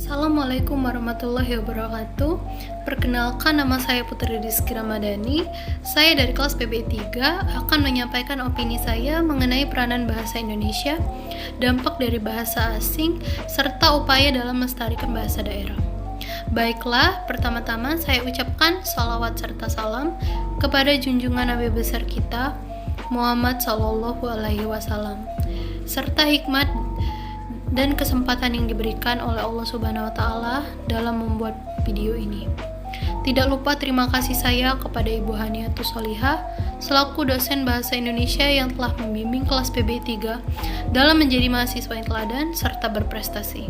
Assalamualaikum warahmatullahi wabarakatuh. Perkenalkan, nama saya Putri Rizky Ramadhani. Saya dari kelas PB3 akan menyampaikan opini saya mengenai peranan bahasa Indonesia, dampak dari bahasa asing, serta upaya dalam melestarikan bahasa daerah. Baiklah, pertama-tama saya ucapkan salawat serta salam kepada junjungan Nabi besar kita, Muhammad Sallallahu Alaihi Wasallam, serta hikmat dan kesempatan yang diberikan oleh Allah Subhanahu wa Ta'ala dalam membuat video ini. Tidak lupa terima kasih saya kepada Ibu Haniatus Solihah selaku dosen bahasa Indonesia yang telah membimbing kelas PB3 dalam menjadi mahasiswa yang teladan serta berprestasi.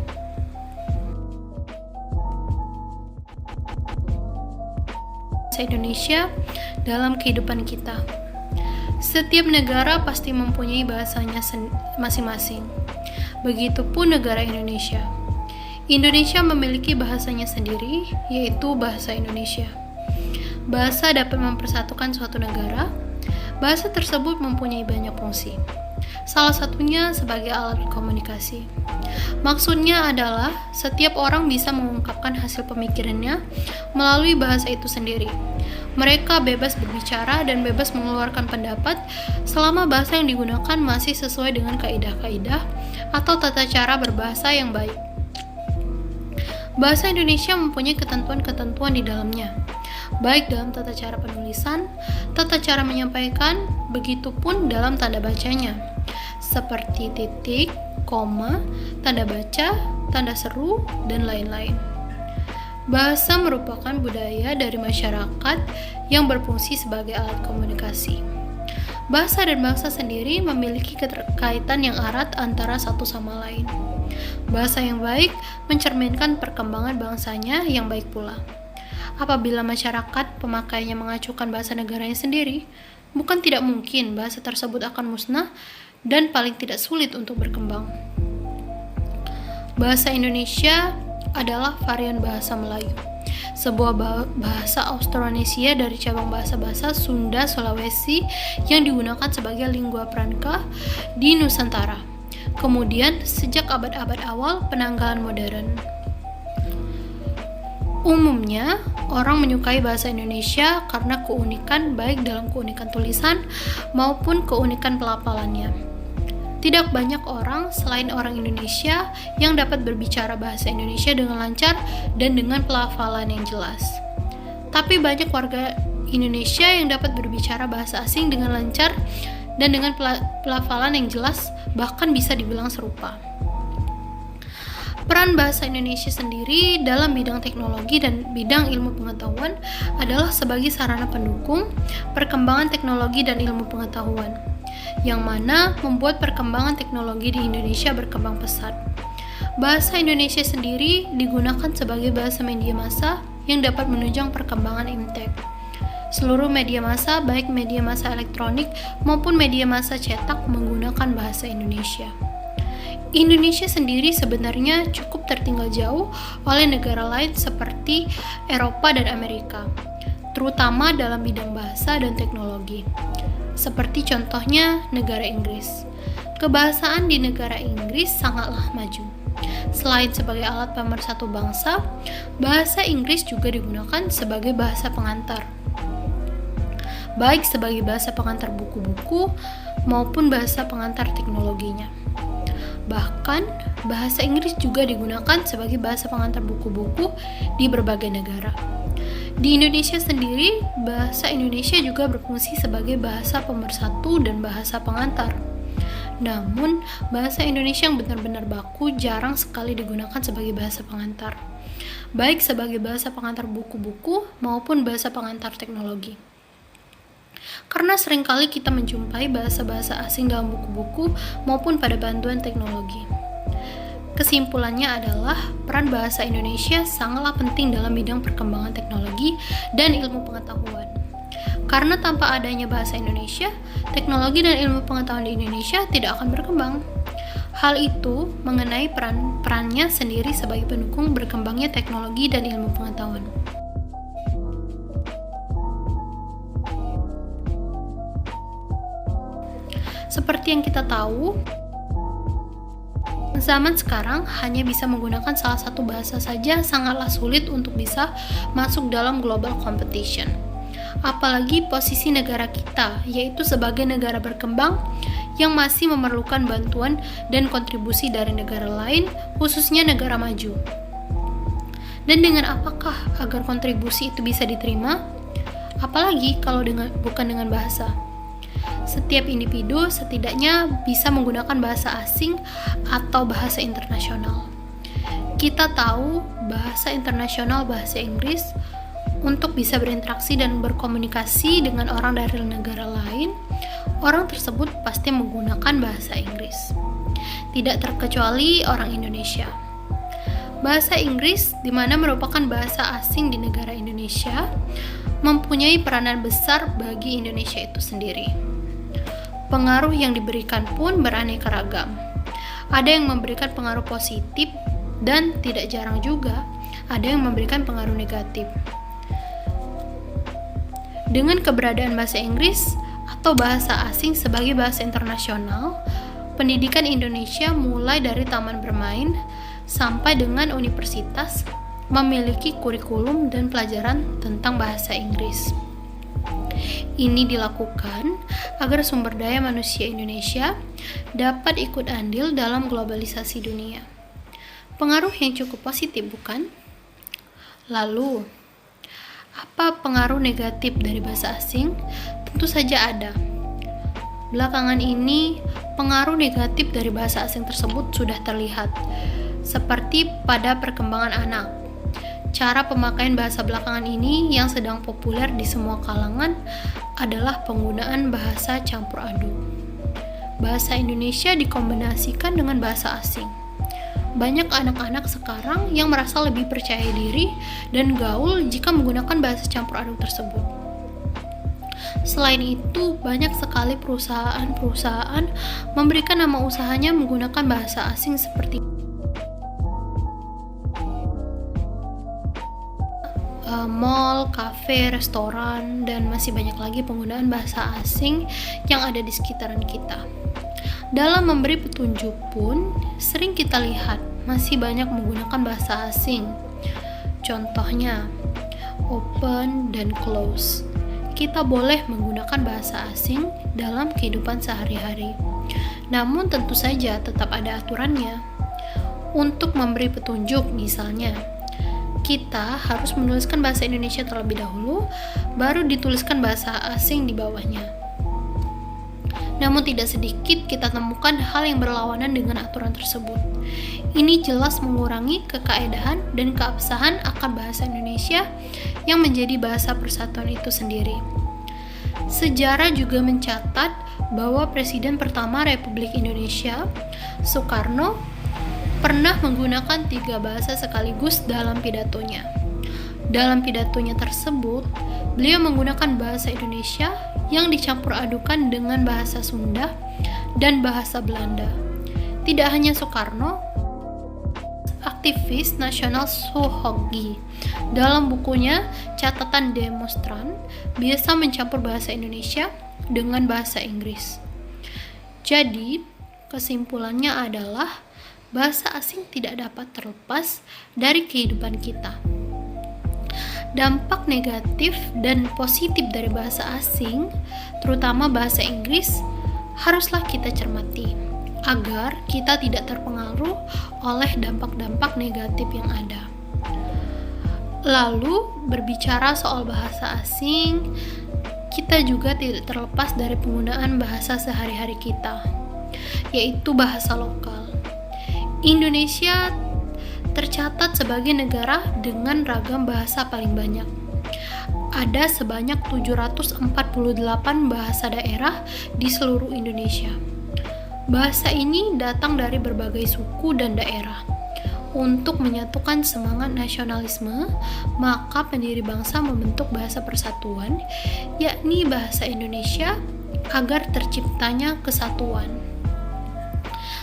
Bahasa Indonesia dalam kehidupan kita. Setiap negara pasti mempunyai bahasanya masing-masing. Begitupun negara Indonesia. Indonesia memiliki bahasanya sendiri, yaitu bahasa Indonesia. Bahasa dapat mempersatukan suatu negara. Bahasa tersebut mempunyai banyak fungsi. Salah satunya sebagai alat komunikasi. Maksudnya adalah setiap orang bisa mengungkapkan hasil pemikirannya melalui bahasa itu sendiri. Mereka bebas berbicara dan bebas mengeluarkan pendapat selama bahasa yang digunakan masih sesuai dengan kaidah-kaidah atau tata cara berbahasa yang baik. Bahasa Indonesia mempunyai ketentuan-ketentuan di dalamnya, baik dalam tata cara penulisan, tata cara menyampaikan, begitupun dalam tanda bacanya, seperti titik, koma, tanda baca, tanda seru, dan lain-lain. Bahasa merupakan budaya dari masyarakat yang berfungsi sebagai alat komunikasi. Bahasa dan bangsa sendiri memiliki keterkaitan yang erat antara satu sama lain. Bahasa yang baik mencerminkan perkembangan bangsanya yang baik pula. Apabila masyarakat pemakainya mengacukan bahasa negaranya sendiri, bukan tidak mungkin bahasa tersebut akan musnah dan paling tidak sulit untuk berkembang. Bahasa Indonesia adalah varian bahasa Melayu, sebuah bahasa Austronesia dari cabang bahasa-bahasa Sunda Sulawesi yang digunakan sebagai lingua franca di Nusantara. Kemudian, sejak abad-abad awal penanggalan modern. Umumnya, orang menyukai bahasa Indonesia karena keunikan baik dalam keunikan tulisan maupun keunikan pelafalannya. Tidak banyak orang selain orang Indonesia yang dapat berbicara bahasa Indonesia dengan lancar dan dengan pelafalan yang jelas. Tapi banyak warga Indonesia yang dapat berbicara bahasa asing dengan lancar dan dengan pelafalan yang jelas, bahkan bisa dibilang serupa. Peran bahasa Indonesia sendiri dalam bidang teknologi dan bidang ilmu pengetahuan adalah sebagai sarana pendukung perkembangan teknologi dan ilmu pengetahuan, yang mana membuat perkembangan teknologi di Indonesia berkembang pesat. Bahasa Indonesia sendiri digunakan sebagai bahasa media massa yang dapat menunjang perkembangan IMTEK. Seluruh media massa, baik media massa elektronik maupun media massa cetak, menggunakan bahasa Indonesia. Indonesia sendiri sebenarnya cukup tertinggal jauh oleh negara lain seperti Eropa dan Amerika, terutama dalam bidang bahasa dan teknologi. Seperti contohnya negara Inggris. Kebahasaan di negara Inggris sangatlah maju. Selain sebagai alat pemersatu bangsa, bahasa Inggris juga digunakan sebagai bahasa pengantar. Baik sebagai bahasa pengantar buku-buku maupun bahasa pengantar teknologinya. Bahkan, bahasa Inggris juga digunakan sebagai bahasa pengantar buku-buku di berbagai negara. Di Indonesia sendiri, bahasa Indonesia juga berfungsi sebagai bahasa pemersatu dan bahasa pengantar. Namun, bahasa Indonesia yang benar-benar baku jarang sekali digunakan sebagai bahasa pengantar, baik sebagai bahasa pengantar buku-buku maupun bahasa pengantar teknologi. Karena seringkali kita menjumpai bahasa-bahasa asing dalam buku-buku maupun pada bantuan teknologi. Kesimpulannya adalah peran bahasa Indonesia sangatlah penting dalam bidang perkembangan teknologi dan ilmu pengetahuan. Karena tanpa adanya bahasa Indonesia, teknologi dan ilmu pengetahuan di Indonesia tidak akan berkembang. Hal itu mengenai perannya sendiri sebagai pendukung berkembangnya teknologi dan ilmu pengetahuan. Seperti yang kita tahu, Zaman sekarang hanya bisa menggunakan salah satu bahasa saja sangatlah sulit untuk bisa masuk dalam global competition. Apalagi posisi negara kita, yaitu sebagai negara berkembang yang masih memerlukan bantuan dan kontribusi dari negara lain, khususnya negara maju. Dan dengan apakah agar kontribusi itu bisa diterima? Apalagi kalau bukan dengan bahasa. Setiap individu setidaknya bisa menggunakan bahasa asing atau bahasa internasional. Kita tahu bahasa internasional bahasa Inggris. Untuk bisa berinteraksi dan berkomunikasi dengan orang dari negara lain, orang tersebut pasti menggunakan bahasa Inggris. Tidak terkecuali orang Indonesia. Bahasa Inggris, di mana merupakan bahasa asing di negara Indonesia, mempunyai peranan besar bagi Indonesia itu sendiri. Pengaruh yang diberikan pun beraneka ragam. Ada yang memberikan pengaruh positif dan tidak jarang juga ada yang memberikan pengaruh negatif. Dengan keberadaan bahasa Inggris atau bahasa asing sebagai bahasa internasional, pendidikan Indonesia mulai dari taman bermain sampai dengan universitas memiliki kurikulum dan pelajaran tentang bahasa Inggris. Ini dilakukan agar sumber daya manusia Indonesia dapat ikut andil dalam globalisasi dunia. Pengaruh yang cukup positif, bukan? Lalu, apa pengaruh negatif dari bahasa asing? Tentu saja ada. Belakangan ini, pengaruh negatif dari bahasa asing tersebut sudah terlihat, seperti pada perkembangan anak. Cara pemakaian bahasa belakangan ini yang sedang populer di semua kalangan adalah penggunaan bahasa campur aduk. Bahasa Indonesia dikombinasikan dengan bahasa asing. Banyak anak-anak sekarang yang merasa lebih percaya diri dan gaul jika menggunakan bahasa campur aduk tersebut. Selain itu, banyak sekali perusahaan-perusahaan memberikan nama usahanya menggunakan bahasa asing seperti mall, kafe, restoran, dan masih banyak lagi penggunaan bahasa asing yang ada di sekitaran kita. Dalam memberi petunjuk pun, sering kita lihat masih banyak menggunakan bahasa asing. Contohnya, open dan close. Kita boleh menggunakan bahasa asing dalam kehidupan sehari-hari. Namun tentu saja tetap ada aturannya. Untuk memberi petunjuk misalnya, kita harus menuliskan bahasa Indonesia terlebih dahulu, baru dituliskan bahasa asing di bawahnya. Namun tidak sedikit kita temukan hal yang berlawanan dengan aturan tersebut. Ini jelas mengurangi kekaedahan dan keabsahan akan bahasa Indonesia yang menjadi bahasa persatuan itu sendiri. Sejarah juga mencatat bahwa Presiden pertama Republik Indonesia, Soekarno, pernah menggunakan 3 bahasa sekaligus dalam pidatonya. Dalam pidatonya tersebut, beliau menggunakan bahasa Indonesia yang dicampur adukan dengan bahasa Sunda dan bahasa Belanda. Tidak hanya Soekarno, aktivis nasional Soehogi dalam bukunya Catatan Demonstran biasa mencampur bahasa Indonesia dengan bahasa Inggris. Jadi, kesimpulannya adalah bahasa asing tidak dapat terlepas dari kehidupan kita. Dampak negatif dan positif dari bahasa asing, terutama bahasa Inggris, haruslah kita cermati agar kita tidak terpengaruh oleh dampak-dampak negatif yang ada. Lalu, berbicara soal bahasa asing, kita juga tidak terlepas dari penggunaan bahasa sehari-hari kita, yaitu bahasa lokal. Indonesia tercatat sebagai negara dengan ragam bahasa paling banyak. Ada sebanyak 748 bahasa daerah di seluruh Indonesia. Bahasa ini datang dari berbagai suku dan daerah. Untuk menyatukan semangat nasionalisme, maka pendiri bangsa membentuk bahasa persatuan, yakni bahasa Indonesia, agar terciptanya kesatuan.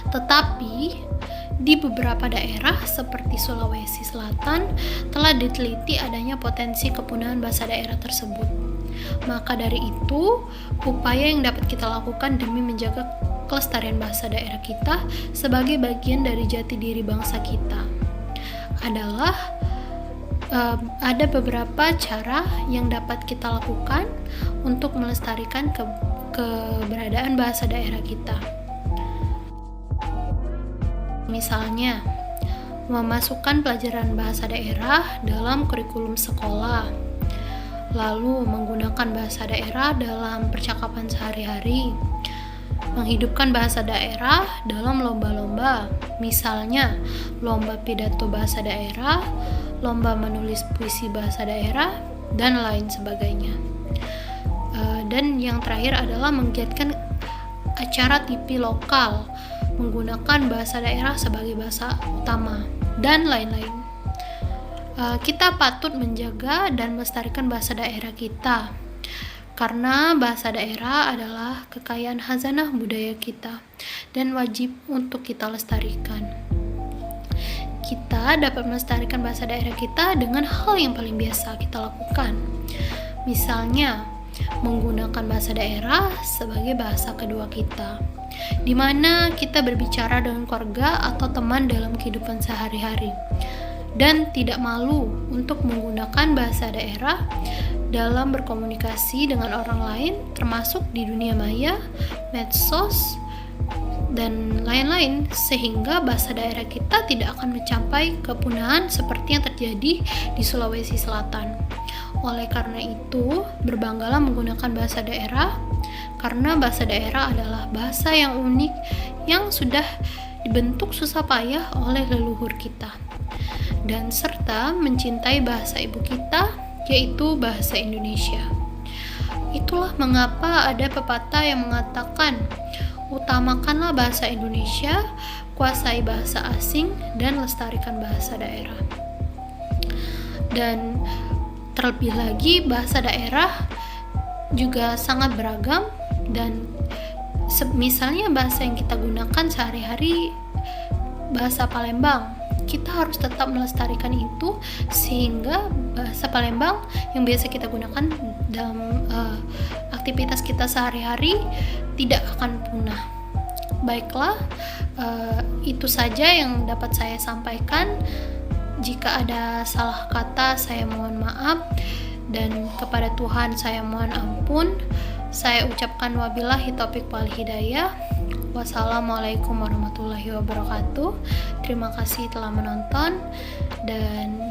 Tetapi, di beberapa daerah seperti Sulawesi Selatan telah diteliti adanya potensi kepunahan bahasa daerah tersebut. Maka dari itu, upaya yang dapat kita lakukan demi menjaga kelestarian bahasa daerah kita sebagai bagian dari jati diri bangsa kita adalah ada beberapa cara yang dapat kita lakukan untuk melestarikan keberadaan bahasa daerah kita. Misalnya, memasukkan pelajaran bahasa daerah dalam kurikulum sekolah, lalu menggunakan bahasa daerah dalam percakapan sehari-hari, menghidupkan bahasa daerah dalam lomba-lomba, misalnya lomba pidato bahasa daerah, lomba menulis puisi bahasa daerah, dan lain sebagainya. Dan yang terakhir adalah menggiatkan acara TV lokal menggunakan bahasa daerah sebagai bahasa utama, dan lain-lain. Kita patut menjaga dan melestarikan bahasa daerah kita, karena bahasa daerah adalah kekayaan khazanah budaya kita dan wajib untuk kita lestarikan. Kita dapat melestarikan bahasa daerah kita dengan hal yang paling biasa kita lakukan. Misalnya, menggunakan bahasa daerah sebagai bahasa kedua kita, di mana kita berbicara dengan keluarga atau teman dalam kehidupan sehari-hari, dan tidak malu untuk menggunakan bahasa daerah dalam berkomunikasi dengan orang lain, termasuk di dunia maya, medsos, dan lain-lain, sehingga bahasa daerah kita tidak akan mencapai kepunahan seperti yang terjadi di Sulawesi Selatan. Oleh karena itu, berbanggalah menggunakan bahasa daerah, karena bahasa daerah adalah bahasa yang unik yang sudah dibentuk susah payah oleh leluhur kita, dan serta mencintai bahasa ibu kita, yaitu bahasa Indonesia. Itulah mengapa ada pepatah yang mengatakan, utamakanlah bahasa Indonesia, kuasai bahasa asing, dan lestarikan bahasa daerah. Dan terlebih lagi, bahasa daerah juga sangat beragam, dan misalnya bahasa yang kita gunakan sehari-hari, bahasa Palembang, kita harus tetap melestarikan itu sehingga bahasa Palembang yang biasa kita gunakan dalam aktivitas kita sehari-hari tidak akan punah. Baiklah, itu saja yang dapat saya sampaikan. Jika ada salah kata, saya mohon maaf, dan kepada Tuhan saya mohon ampun. Saya ucapkan wabillahi taufiq wal hidayah. Wassalamualaikum warahmatullahi wabarakatuh. Terima kasih telah menonton, dan